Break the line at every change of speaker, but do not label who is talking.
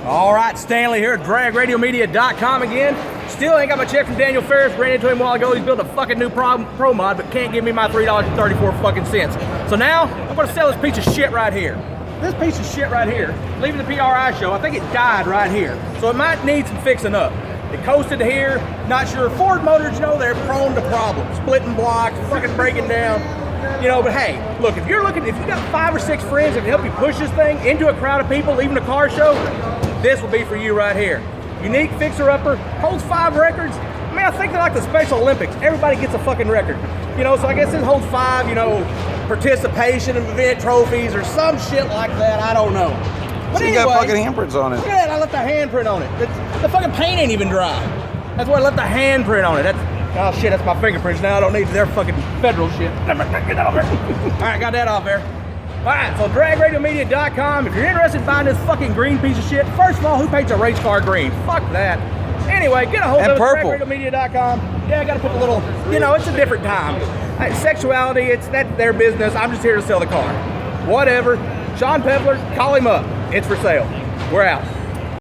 All right, Stanley here at DragRadioMedia.com again. Still ain't got my check from Daniel Ferris. Ran into him a while ago. He's built a fucking new pro mod, but can't give me my $3.34 fucking cents. So now I'm gonna sell this piece of shit right here. This piece of shit right here, leaving the PRI show, I think it died right here. So it might need some fixing up. It coasted to here, not sure. Ford Motors, you know, they're prone to problems. Splitting blocks, fucking breaking down. You know, but hey, look, if you got 5 or 6 friends that can help you push this thing into a crowd of people leaving a car show, this will be for you right here. Unique fixer-upper, holds 5 records. I mean, I think they're like the Special Olympics. Everybody gets a fucking record. You know, so I guess this holds 5, you know, participation in event trophies or some shit like that. I don't know. But
So
anyway,
you got fucking handprints on it.
look at that, I left a handprint on it. The fucking paint ain't even dry. That's why I left a handprint on it. Oh shit, that's my fingerprints now. I don't need their fucking federal shit. Get that off there. All right, got that off there. All right, so DragRadioMedia.com. If you're interested in buying this fucking green piece of shit, first of all, who paints a race car green? Fuck that. Anyway, get a hold
And
of
purple.
DragRadioMedia.com. Yeah, I got to put a little, you know, it's a different time. Sexuality, that's their business. I'm just here to sell the car. Whatever. Sean Pepler, call him up. It's for sale. We're out.